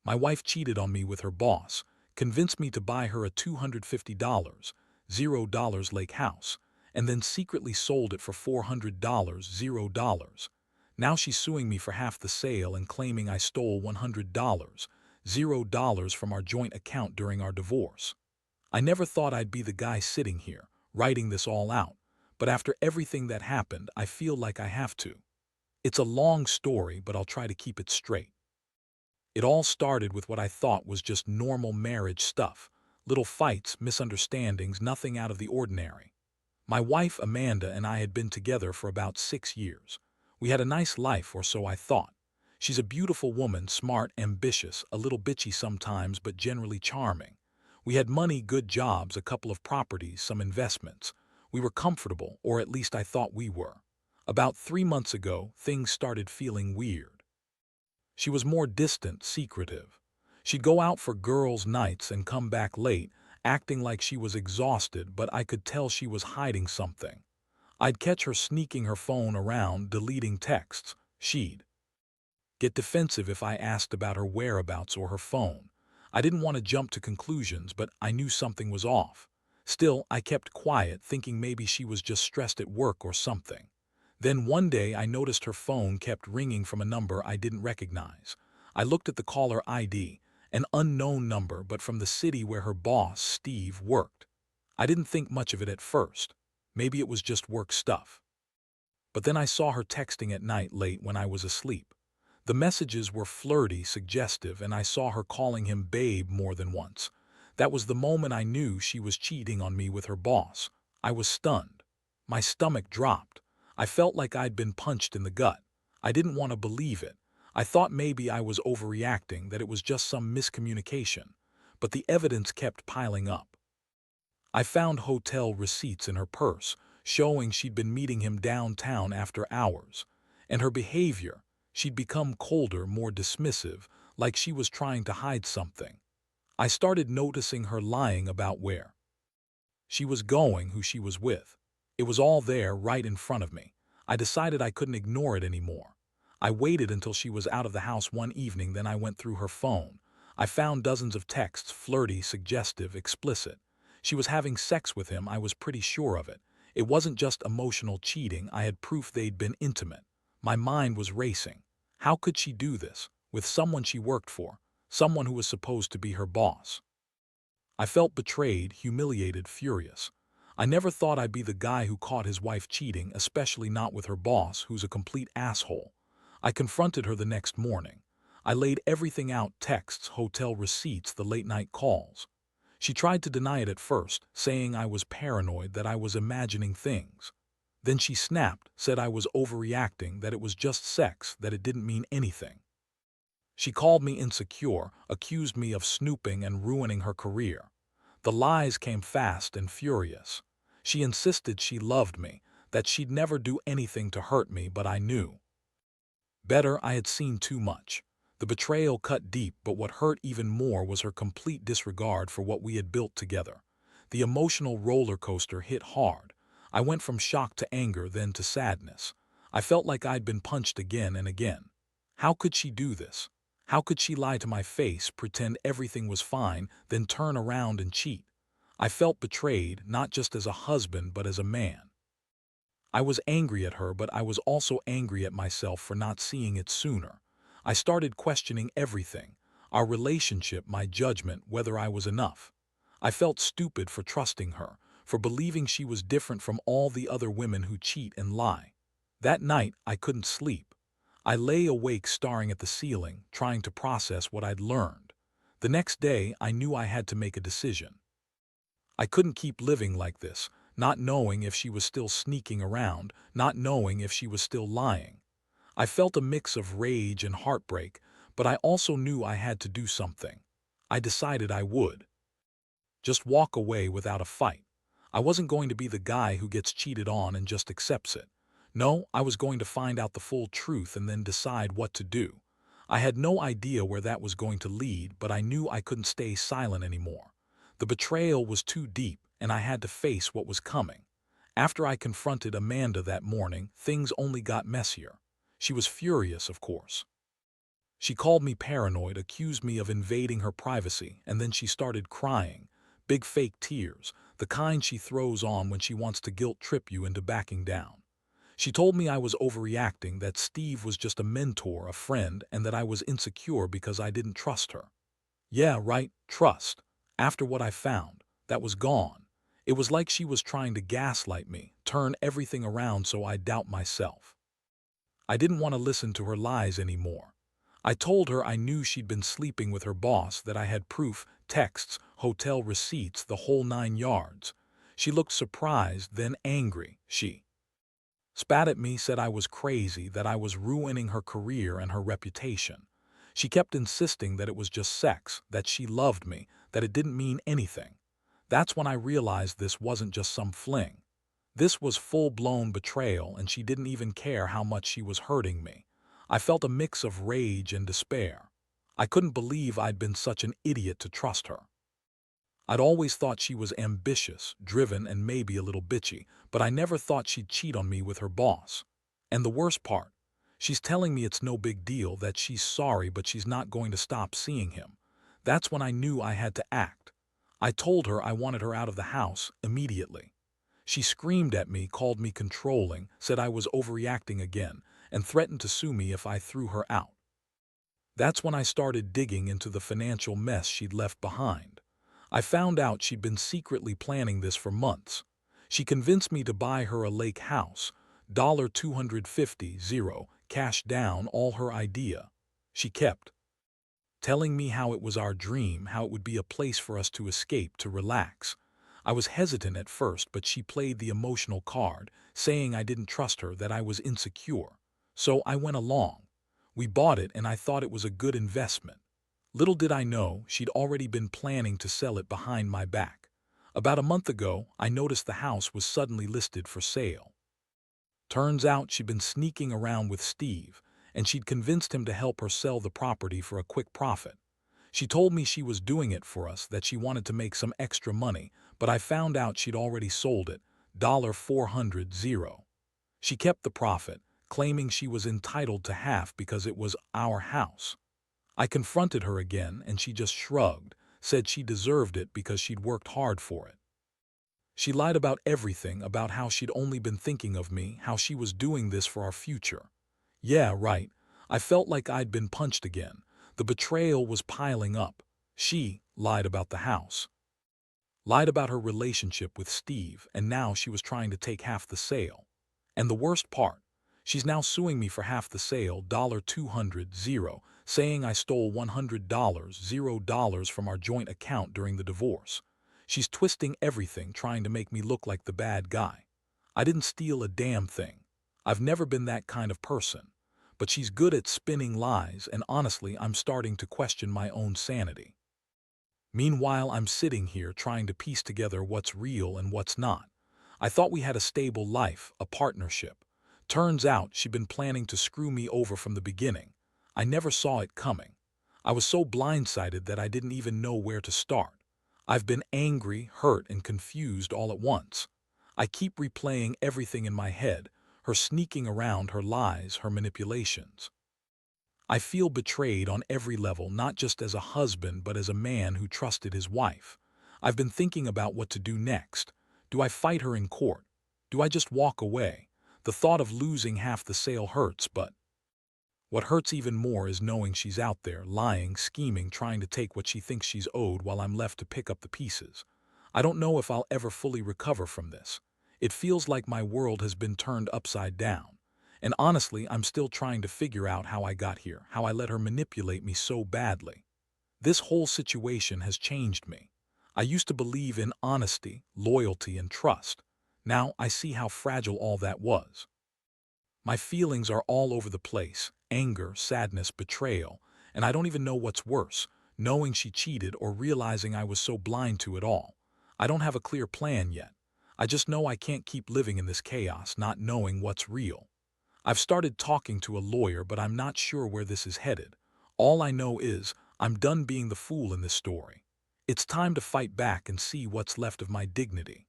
My wife cheated on me with her boss, convinced me to buy her a $250, $0 lake house, and then secretly sold it for $400, $0. Now she's suing me for half the sale and claiming I stole $100, $0 from our joint account during our divorce. I never thought I'd be the guy sitting here, writing this all out, but after everything that happened, I feel like I have to. It's a long story, but I'll try to keep it straight. It all started with what I thought was just normal marriage stuff. Little fights, misunderstandings, nothing out of the ordinary. My wife, Amanda, and I had been together for about 6 years. We had a nice life, or so I thought. She's a beautiful woman, smart, ambitious, a little bitchy sometimes, but generally charming. We had money, good jobs, a couple of properties, some investments. We were comfortable, or at least I thought we were. About 3 months ago, things started feeling weird. She was more distant, secretive. She'd go out for girls' nights and come back late, acting like she was exhausted, but I could tell she was hiding something. I'd catch her sneaking her phone around, deleting texts. She'd get defensive if I asked about her whereabouts or her phone. I didn't want to jump to conclusions, but I knew something was off. Still, I kept quiet, thinking maybe she was just stressed at work or something. Then one day I noticed her phone kept ringing from a number I didn't recognize. I looked at the caller ID, an unknown number, but from the city where her boss, Steve, worked. I didn't think much of it at first. Maybe it was just work stuff. But then I saw her texting at night late when I was asleep. The messages were flirty, suggestive, and I saw her calling him babe more than once. That was the moment I knew she was cheating on me with her boss. I was stunned. My stomach dropped. I felt like I'd been punched in the gut. I didn't want to believe it. I thought maybe I was overreacting, that it was just some miscommunication. But the evidence kept piling up. I found hotel receipts in her purse, showing she'd been meeting him downtown after hours. And her behavior, she'd become colder, more dismissive, like she was trying to hide something. I started noticing her lying about where she was going, who she was with. It was all there, right in front of me. I decided I couldn't ignore it anymore. I waited until she was out of the house one evening, then I went through her phone. I found dozens of texts, flirty, suggestive, explicit. She was having sex with him, I was pretty sure of it. It wasn't just emotional cheating, I had proof they'd been intimate. My mind was racing. How could she do this? With someone she worked for, someone who was supposed to be her boss. I felt betrayed, humiliated, furious. I never thought I'd be the guy who caught his wife cheating, especially not with her boss, who's a complete asshole. I confronted her the next morning. I laid everything out, texts, hotel receipts, the late-night calls. She tried to deny it at first, saying I was paranoid, that I was imagining things. Then she snapped, said I was overreacting, that it was just sex, that it didn't mean anything. She called me insecure, accused me of snooping and ruining her career. The lies came fast and furious. She insisted she loved me, that she'd never do anything to hurt me, but I knew better. I had seen too much. The betrayal cut deep, but what hurt even more was her complete disregard for what we had built together. The emotional roller coaster hit hard. I went from shock to anger, then to sadness. I felt like I'd been punched again and again. How could she do this? How could she lie to my face, pretend everything was fine, then turn around and cheat? I felt betrayed, not just as a husband, but as a man. I was angry at her, but I was also angry at myself for not seeing it sooner. I started questioning everything, our relationship, my judgment, whether I was enough. I felt stupid for trusting her, for believing she was different from all the other women who cheat and lie. That night, I couldn't sleep. I lay awake staring at the ceiling, trying to process what I'd learned. The next day, I knew I had to make a decision. I couldn't keep living like this, not knowing if she was still sneaking around, not knowing if she was still lying. I felt a mix of rage and heartbreak, but I also knew I had to do something. I decided I would just walk away without a fight. I wasn't going to be the guy who gets cheated on and just accepts it. No, I was going to find out the full truth and then decide what to do. I had no idea where that was going to lead, but I knew I couldn't stay silent anymore. The betrayal was too deep, and I had to face what was coming. After I confronted Amanda that morning, things only got messier. She was furious, of course. She called me paranoid, accused me of invading her privacy, and then she started crying. Big fake tears, the kind she throws on when she wants to guilt trip you into backing down. She told me I was overreacting, that Steve was just a mentor, a friend, and that I was insecure because I didn't trust her. Yeah, right, trust. After what I found, that was gone. It was like she was trying to gaslight me, turn everything around so I doubt myself. I didn't want to listen to her lies anymore. I told her I knew she'd been sleeping with her boss, that I had proof, texts, hotel receipts, the whole 9 yards. She looked surprised, then angry. She spat at me, said I was crazy, that I was ruining her career and her reputation. She kept insisting that it was just sex, that she loved me, that it didn't mean anything. That's when I realized this wasn't just some fling. This was full-blown betrayal, and she didn't even care how much she was hurting me. I felt a mix of rage and despair. I couldn't believe I'd been such an idiot to trust her. I'd always thought she was ambitious, driven, and maybe a little bitchy, but I never thought she'd cheat on me with her boss. And the worst part, she's telling me it's no big deal, that she's sorry but she's not going to stop seeing him. That's when I knew I had to act. I told her I wanted her out of the house immediately. She screamed at me, called me controlling, said I was overreacting again, and threatened to sue me if I threw her out. That's when I started digging into the financial mess she'd left behind. I found out she'd been secretly planning this for months. She convinced me to buy her a lake house, $250, cash down, all her idea. She kept telling me how it was our dream, how it would be a place for us to escape, to relax. I was hesitant at first, but she played the emotional card, saying I didn't trust her, that I was insecure. So I went along. We bought it, and I thought it was a good investment. Little did I know, she'd already been planning to sell it behind my back. About a month ago, I noticed the house was suddenly listed for sale. Turns out she'd been sneaking around with Steve, and she'd convinced him to help her sell the property for a quick profit. She told me she was doing it for us, that she wanted to make some extra money, but I found out she'd already sold it, $400. She kept the profit, claiming she was entitled to half because it was our house. I confronted her again, and she just shrugged, said she deserved it because she'd worked hard for it. She lied about everything, about how she'd only been thinking of me, how she was doing this for our future. Yeah, right. I felt like I'd been punched again. The betrayal was piling up. She lied about the house, lied about her relationship with Steve, and now she was trying to take half the sale. And the worst part, she's now suing me for half the sale, $200, saying I stole $100 from our joint account during the divorce. She's twisting everything, trying to make me look like the bad guy. I didn't steal a damn thing. I've never been that kind of person. But she's good at spinning lies, and honestly, I'm starting to question my own sanity. Meanwhile, I'm sitting here trying to piece together what's real and what's not. I thought we had a stable life, a partnership. Turns out she'd been planning to screw me over from the beginning. I never saw it coming. I was so blindsided that I didn't even know where to start. I've been angry, hurt, and confused all at once. I keep replaying everything in my head, her sneaking around, her lies, her manipulations. I feel betrayed on every level, not just as a husband, but as a man who trusted his wife. I've been thinking about what to do next. Do I fight her in court? Do I just walk away? The thought of losing half the sale hurts, but what hurts even more is knowing she's out there, lying, scheming, trying to take what she thinks she's owed while I'm left to pick up the pieces. I don't know if I'll ever fully recover from this. It feels like my world has been turned upside down. And honestly, I'm still trying to figure out how I got here, how I let her manipulate me so badly. This whole situation has changed me. I used to believe in honesty, loyalty, and trust. Now I see how fragile all that was. My feelings are all over the place: anger, sadness, betrayal, and I don't even know what's worse, knowing she cheated or realizing I was so blind to it all. I don't have a clear plan yet. I just know I can't keep living in this chaos, not knowing what's real. I've started talking to a lawyer, but I'm not sure where this is headed. All I know is I'm done being the fool in this story. It's time to fight back and see what's left of my dignity.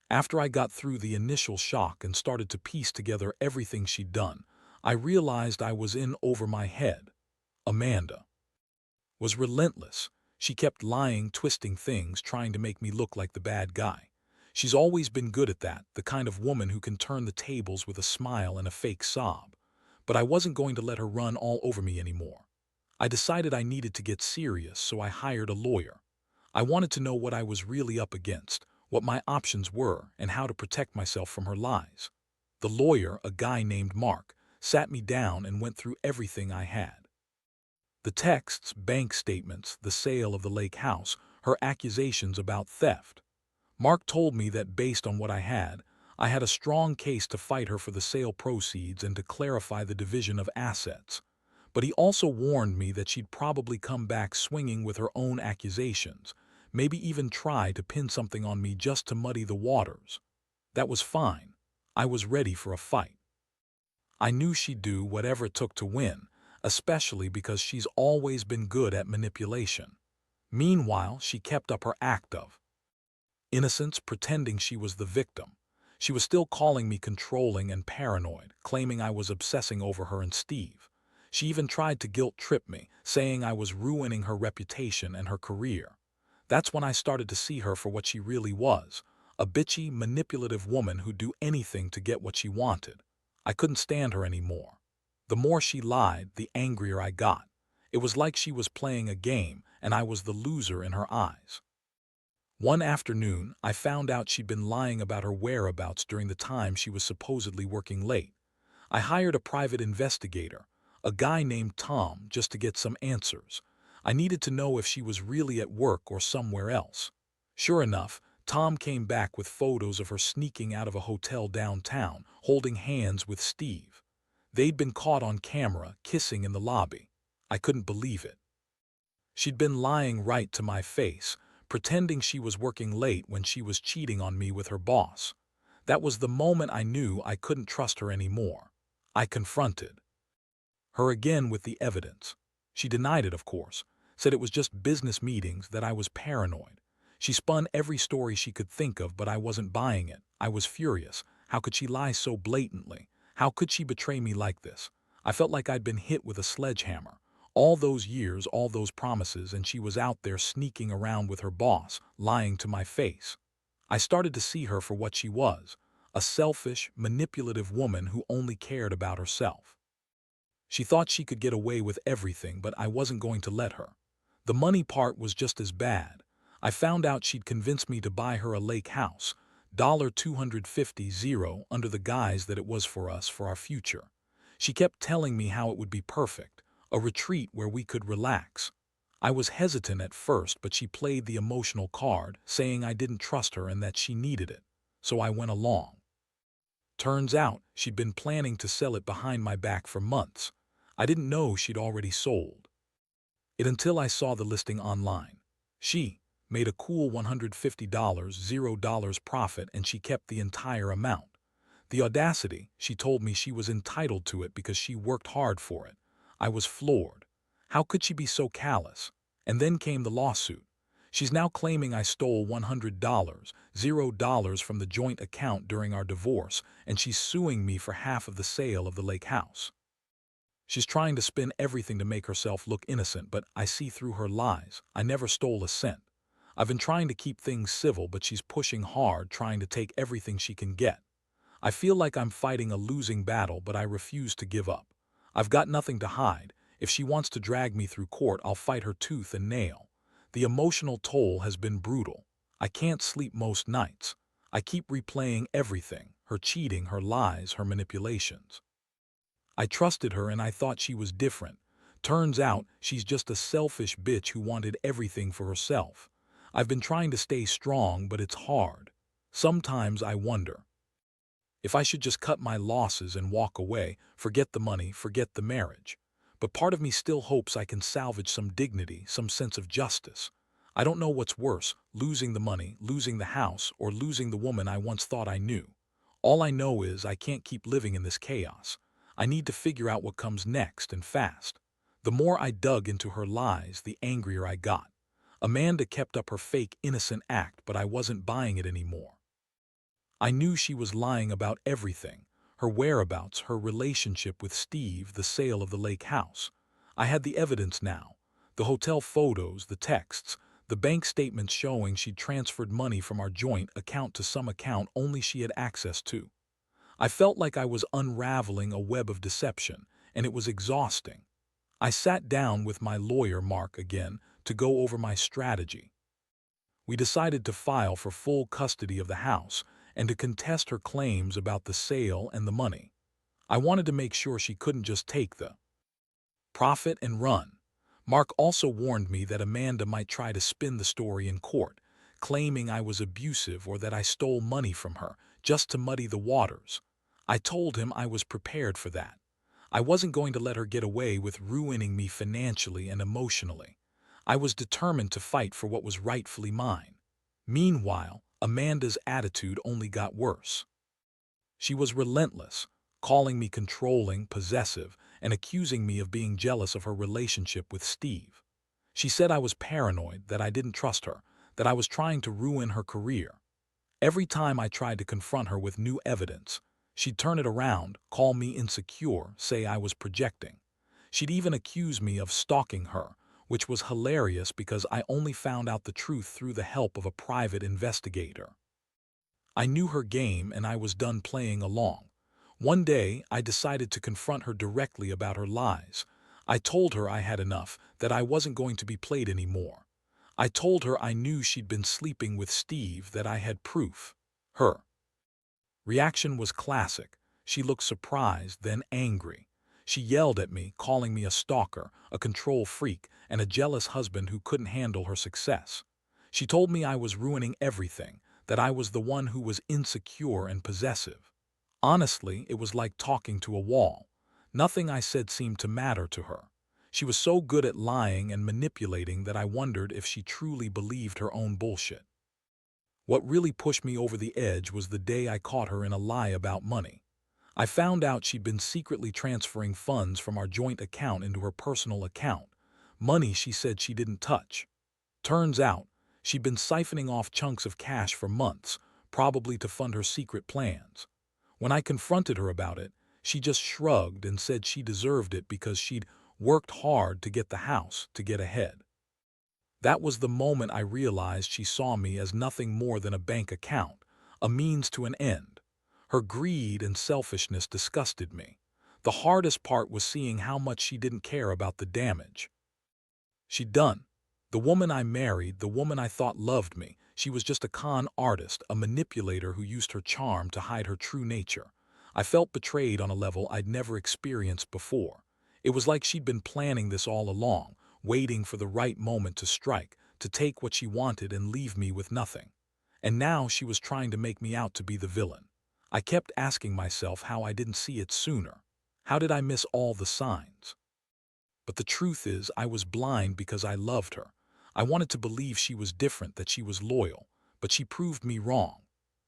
After I got through the initial shock and started to piece together everything she'd done, I realized I was in over my head. Amanda was relentless. She kept lying, twisting things, trying to make me look like the bad guy. She's always been good at that, the kind of woman who can turn the tables with a smile and a fake sob. But I wasn't going to let her run all over me anymore. I decided I needed to get serious, so I hired a lawyer. I wanted to know what I was really up against, what my options were, and how to protect myself from her lies. The lawyer, a guy named Mark, sat me down and went through everything I had. The texts, bank statements, the sale of the lake house, her accusations about theft. Mark told me that based on what I had a strong case to fight her for the sale proceeds and to clarify the division of assets. But he also warned me that she'd probably come back swinging with her own accusations, maybe even try to pin something on me just to muddy the waters. That was fine. I was ready for a fight. I knew she'd do whatever it took to win, especially because she's always been good at manipulation. Meanwhile, she kept up her act of innocence, pretending she was the victim. She was still calling me controlling and paranoid, claiming I was obsessing over her and Steve. She even tried to guilt-trip me, saying I was ruining her reputation and her career. That's when I started to see her for what she really was, a bitchy, manipulative woman who'd do anything to get what she wanted. I couldn't stand her anymore. The more she lied, the angrier I got. It was like she was playing a game, and I was the loser in her eyes. One afternoon, I found out she'd been lying about her whereabouts during the time she was supposedly working late. I hired a private investigator, a guy named Tom, just to get some answers. I needed to know if she was really at work or somewhere else. Sure enough, Tom came back with photos of her sneaking out of a hotel downtown, holding hands with Steve. They'd been caught on camera, kissing in the lobby. I couldn't believe it. She'd been lying right to my face, pretending she was working late when she was cheating on me with her boss. That was the moment I knew I couldn't trust her anymore. I confronted her again with the evidence. She denied it, of course, said it was just business meetings, that I was paranoid. She spun every story she could think of, but I wasn't buying it. I was furious. How could she lie so blatantly? How could she betray me like this? I felt like I'd been hit with a sledgehammer. All those years, all those promises, and she was out there sneaking around with her boss, lying to my face. I started to see her for what she was, a selfish, manipulative woman who only cared about herself. She thought she could get away with everything, but I wasn't going to let her. The money part was just as bad. I found out she'd convinced me to buy her a lake house, $250 under the guise that it was for us, for our future. She kept telling me how it would be perfect, a retreat where we could relax. I was hesitant at first, but she played the emotional card, saying I didn't trust her and that she needed it. So I went along. Turns out, she'd been planning to sell it behind my back for months. I didn't know she'd already sold it until I saw the listing online. She made a cool $150, $0 profit, and she kept the entire amount. The audacity, she told me she was entitled to it because she worked hard for it. I was floored. How could she be so callous? And then came the lawsuit. She's now claiming I stole $100, $0 from the joint account during our divorce, and she's suing me for half of the sale of the lake house. She's trying to spin everything to make herself look innocent, but I see through her lies. I never stole a cent. I've been trying to keep things civil, but she's pushing hard, trying to take everything she can get. I feel like I'm fighting a losing battle, but I refuse to give up. I've got nothing to hide. If she wants to drag me through court, I'll fight her tooth and nail. The emotional toll has been brutal. I can't sleep most nights. I keep replaying everything, her cheating, her lies, her manipulations. I trusted her and I thought she was different. Turns out, she's just a selfish bitch who wanted everything for herself. I've been trying to stay strong, but it's hard. Sometimes I wonder if I should just cut my losses and walk away, forget the money, forget the marriage. But part of me still hopes I can salvage some dignity, some sense of justice. I don't know what's worse, losing the money, losing the house, or losing the woman I once thought I knew. All I know is I can't keep living in this chaos. I need to figure out what comes next, and fast. The more I dug into her lies, the angrier I got. Amanda kept up her fake innocent act, but I wasn't buying it anymore. I knew she was lying about everything, her whereabouts, her relationship with Steve, the sale of the lake house. I had the evidence now. The hotel photos, the texts, the bank statements showing she'd transferred money from our joint account to some account only she had access to. I felt like I was unraveling a web of deception, and it was exhausting. I sat down with my lawyer, Mark, again, to go over my strategy. We decided to file for full custody of the house and to contest her claims about the sale and the money. I wanted to make sure she couldn't just take the profit and run. Mark also warned me that Amanda might try to spin the story in court, claiming I was abusive or that I stole money from her, just to muddy the waters. I told him I was prepared for that. I wasn't going to let her get away with ruining me financially and emotionally. I was determined to fight for what was rightfully mine. Meanwhile, Amanda's attitude only got worse. She was relentless, calling me controlling, possessive, and accusing me of being jealous of her relationship with Steve. She said I was paranoid, that I didn't trust her, that I was trying to ruin her career. Every time I tried to confront her with new evidence, she'd turn it around, call me insecure, say I was projecting. She'd even accuse me of stalking her, which was hilarious because I only found out the truth through the help of a private investigator. I knew her game and I was done playing along. One day, I decided to confront her directly about her lies. I told her I had enough, that I wasn't going to be played anymore. I told her I knew she'd been sleeping with Steve, that I had proof. Her reaction was classic. She looked surprised, then angry. She yelled at me, calling me a stalker, a control freak, and a jealous husband who couldn't handle her success. She told me I was ruining everything, that I was the one who was insecure and possessive. Honestly, it was like talking to a wall. Nothing I said seemed to matter to her. She was so good at lying and manipulating that I wondered if she truly believed her own bullshit. What really pushed me over the edge was the day I caught her in a lie about money. I found out she'd been secretly transferring funds from our joint account into her personal account, money she said she didn't touch. Turns out, she'd been siphoning off chunks of cash for months, probably to fund her secret plans. When I confronted her about it, she just shrugged and said she deserved it because she'd worked hard to get the house, to get ahead. That was the moment I realized she saw me as nothing more than a bank account, a means to an end. Her greed and selfishness disgusted me. The hardest part was seeing how much she didn't care about the damage she'd done. The woman I married, the woman I thought loved me, she was just a con artist, a manipulator who used her charm to hide her true nature. I felt betrayed on a level I'd never experienced before. It was like she'd been planning this all along, waiting for the right moment to strike, to take what she wanted and leave me with nothing. And now she was trying to make me out to be the villain. I kept asking myself how I didn't see it sooner. How did I miss all the signs? But the truth is, I was blind because I loved her. I wanted to believe she was different, that she was loyal, but she proved me wrong.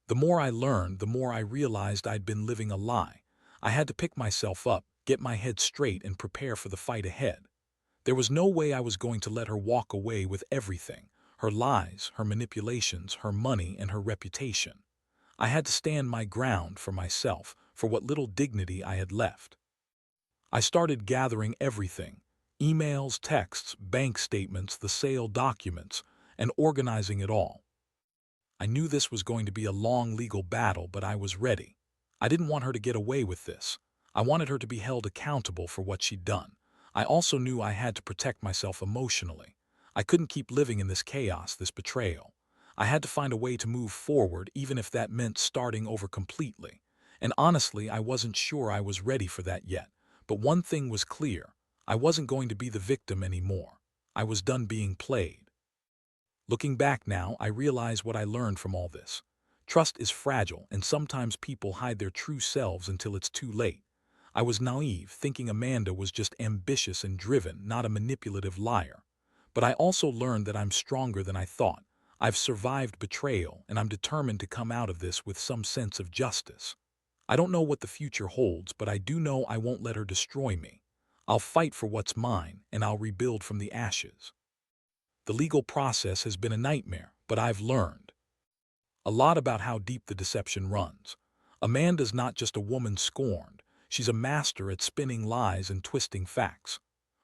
The more I learned, the more I realized I'd been living a lie. I had to pick myself up, get my head straight, and prepare for the fight ahead. There was no way I was going to let her walk away with everything: her lies, her manipulations, her money, and her reputation. I had to stand my ground for myself, for what little dignity I had left. I started gathering everything: emails, texts, bank statements, the sale documents, and organizing it all. I knew this was going to be a long legal battle, but I was ready. I didn't want her to get away with this. I wanted her to be held accountable for what she'd done. I also knew I had to protect myself emotionally. I couldn't keep living in this chaos, this betrayal. I had to find a way to move forward, even if that meant starting over completely. And honestly, I wasn't sure I was ready for that yet. But one thing was clear: I wasn't going to be the victim anymore. I was done being played. Looking back now, I realize what I learned from all this. Trust is fragile, and sometimes people hide their true selves until it's too late. I was naive, thinking Amanda was just ambitious and driven, not a manipulative liar. But I also learned that I'm stronger than I thought. I've survived betrayal, and I'm determined to come out of this with some sense of justice. I don't know what the future holds, but I do know I won't let her destroy me. I'll fight for what's mine, and I'll rebuild from the ashes. The legal process has been a nightmare, but I've learned a lot about how deep the deception runs. Amanda's not just a woman scorned. She's a master at spinning lies and twisting facts.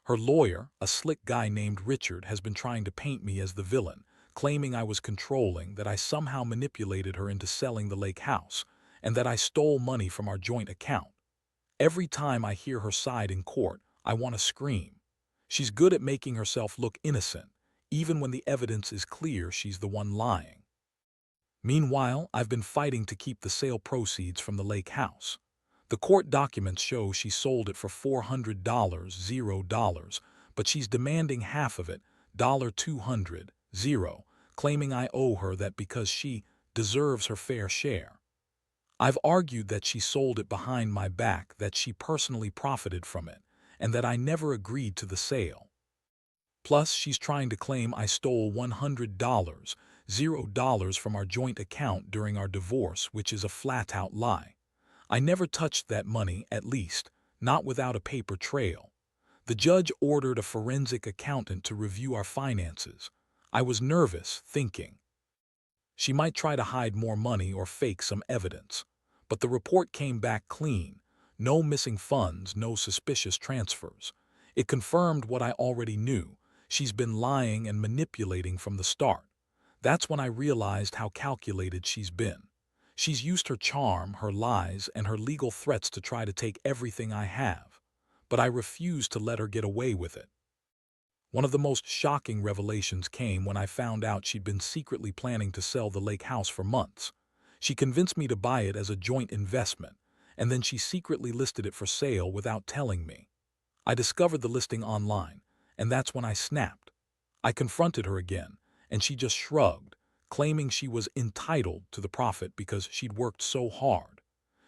Her lawyer, a slick guy named Richard, has been trying to paint me as the villain, claiming I was controlling, that I somehow manipulated her into selling the lake house, and that I stole money from our joint account. Every time I hear her side in court, I want to scream. She's good at making herself look innocent, even when the evidence is clear she's the one lying. Meanwhile, I've been fighting to keep the sale proceeds from the lake house. The court documents show she sold it for $400, but she's demanding half of it, $200, claiming I owe her that because she deserves her fair share. I've argued that she sold it behind my back, that she personally profited from it, and that I never agreed to the sale. Plus, she's trying to claim I stole $100 from our joint account during our divorce, which is a flat-out lie. I never touched that money, at least, not without a paper trail. The judge ordered a forensic accountant to review our finances. I was nervous, thinking she might try to hide more money or fake some evidence. But the report came back clean. No missing funds, no suspicious transfers. It confirmed what I already knew. She's been lying and manipulating from the start. That's when I realized how calculated she's been. She's used her charm, her lies, and her legal threats to try to take everything I have. But I refuse to let her get away with it. One of the most shocking revelations came when I found out she'd been secretly planning to sell the lake house for months. She convinced me to buy it as a joint investment, and then she secretly listed it for sale without telling me. I discovered the listing online, and that's when I snapped. I confronted her again, and she just shrugged, claiming she was entitled to the profit because she'd worked so hard.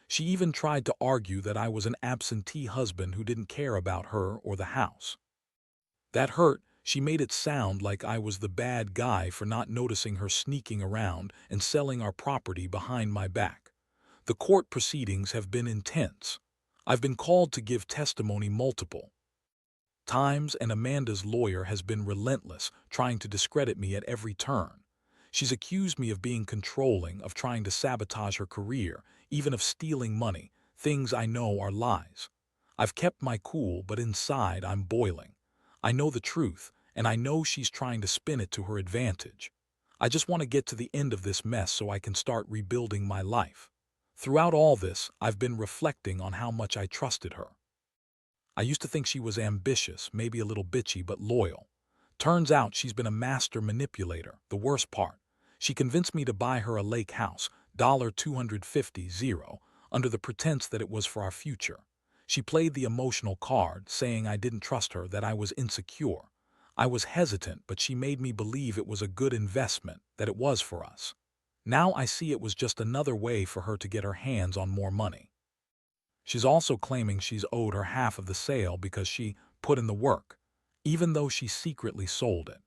She even tried to argue that I was an absentee husband who didn't care about her or the house. That hurt. She made it sound like I was the bad guy for not noticing her sneaking around and selling our property behind my back. The court proceedings have been intense. I've been called to give testimony multiple times, and Amanda's lawyer has been relentless, trying to discredit me at every turn. She's accused me of being controlling, of trying to sabotage her career, even of stealing money, things I know are lies. I've kept my cool, but inside I'm boiling. I know the truth, and I know she's trying to spin it to her advantage. I just want to get to the end of this mess so I can start rebuilding my life. Throughout all this, I've been reflecting on how much I trusted her. I used to think she was ambitious, maybe a little bitchy, but loyal. Turns out she's been a master manipulator. The worst part, she convinced me to buy her a lake house, $250, under the pretense that it was for our future. She played the emotional card, saying I didn't trust her, that I was insecure. I was hesitant, but she made me believe it was a good investment, that it was for us. Now I see it was just another way for her to get her hands on more money. She's also claiming she's owed her half of the sale because she put in the work, even though she secretly sold it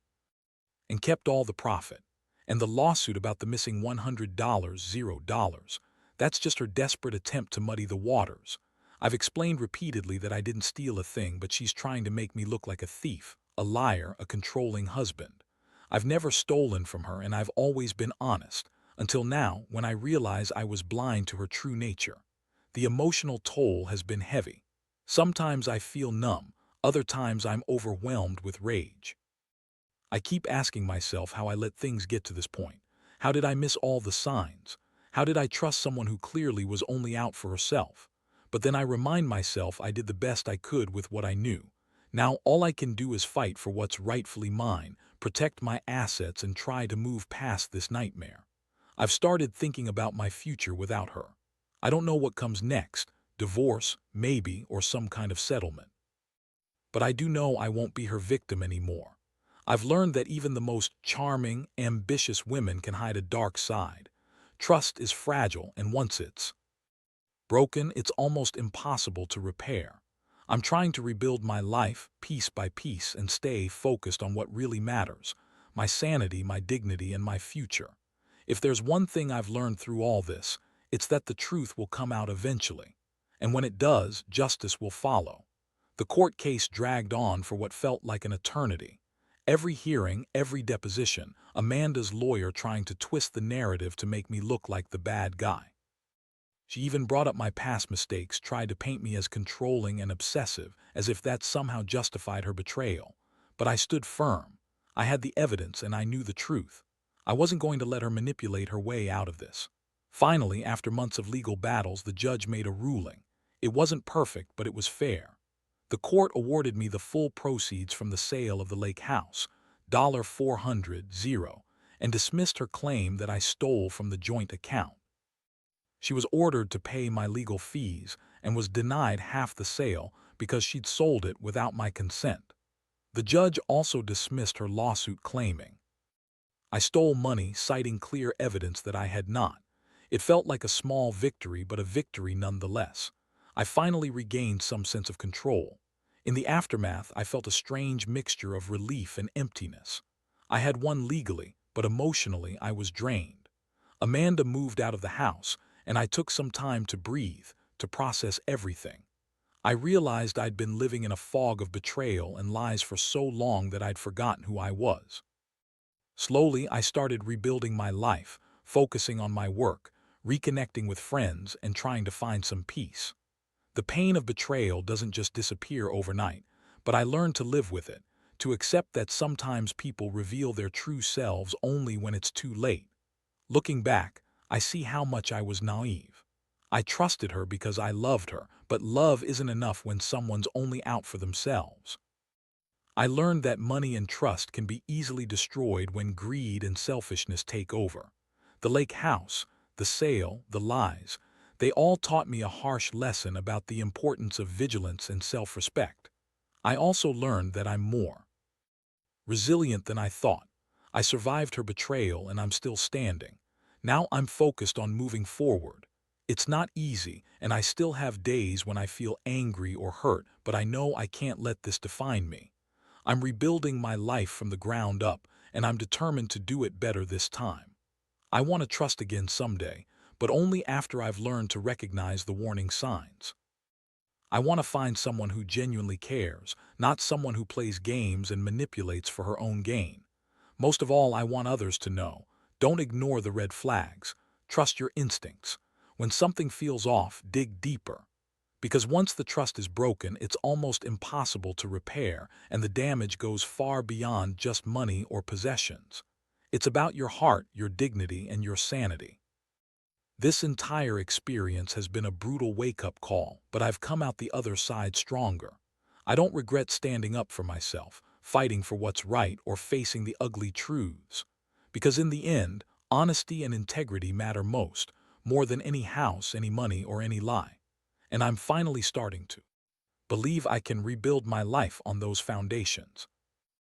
and kept all the profit. And the lawsuit about the missing $100, that's just her desperate attempt to muddy the waters. I've explained repeatedly that I didn't steal a thing, but she's trying to make me look like a thief, a liar, a controlling husband. I've never stolen from her, and I've always been honest, until now when I realize I was blind to her true nature. The emotional toll has been heavy. Sometimes I feel numb, other times I'm overwhelmed with rage. I keep asking myself how I let things get to this point. How did I miss all the signs? How did I trust someone who clearly was only out for herself? But then I remind myself I did the best I could with what I knew. Now all I can do is fight for what's rightfully mine, protect my assets, and try to move past this nightmare. I've started thinking about my future without her. I don't know what comes next, divorce, maybe, or some kind of settlement. But I do know I won't be her victim anymore. I've learned that even the most charming, ambitious women can hide a dark side. Trust is fragile, and once it's broken, it's almost impossible to repair. I'm trying to rebuild my life, piece by piece, and stay focused on what really matters: my sanity, my dignity, and my future. If there's one thing I've learned through all this, it's that the truth will come out eventually. And when it does, justice will follow. The court case dragged on for what felt like an eternity. Every hearing, every deposition, Amanda's lawyer trying to twist the narrative to make me look like the bad guy. She even brought up my past mistakes, tried to paint me as controlling and obsessive, as if that somehow justified her betrayal. But I stood firm. I had the evidence and I knew the truth. I wasn't going to let her manipulate her way out of this. Finally, after months of legal battles, the judge made a ruling. It wasn't perfect, but it was fair. The court awarded me the full proceeds from the sale of the lake house, $400, and dismissed her claim that I stole from the joint account. She was ordered to pay my legal fees and was denied half the sale because she'd sold it without my consent. The judge also dismissed her lawsuit, claiming I stole money, citing clear evidence that I had not. It felt like a small victory, but a victory nonetheless. I finally regained some sense of control. In the aftermath, I felt a strange mixture of relief and emptiness. I had won legally, but emotionally I was drained. Amanda moved out of the house, and I took some time to breathe, to process everything. I realized I'd been living in a fog of betrayal and lies for so long that I'd forgotten who I was. Slowly, I started rebuilding my life, focusing on my work, reconnecting with friends, and trying to find some peace. The pain of betrayal doesn't just disappear overnight, but I learned to live with it, to accept that sometimes people reveal their true selves only when it's too late. Looking back, I see how much I was naive. I trusted her because I loved her, but love isn't enough when someone's only out for themselves. I learned that money and trust can be easily destroyed when greed and selfishness take over. The lake house, the sale, the lies, they all taught me a harsh lesson about the importance of vigilance and self-respect. I also learned that I'm more resilient than I thought. I survived her betrayal and I'm still standing. Now I'm focused on moving forward. It's not easy, and I still have days when I feel angry or hurt, but I know I can't let this define me. I'm rebuilding my life from the ground up, and I'm determined to do it better this time. I want to trust again someday, but only after I've learned to recognize the warning signs. I want to find someone who genuinely cares, not someone who plays games and manipulates for her own gain. Most of all, I want others to know, don't ignore the red flags. Trust your instincts. When something feels off, dig deeper. Because once the trust is broken, it's almost impossible to repair, and the damage goes far beyond just money or possessions. It's about your heart, your dignity, and your sanity. This entire experience has been a brutal wake-up call, but I've come out the other side stronger. I don't regret standing up for myself, fighting for what's right, or facing the ugly truths. Because in the end, honesty and integrity matter most, more than any house, any money, or any lie. And I'm finally starting to believe I can rebuild my life on those foundations.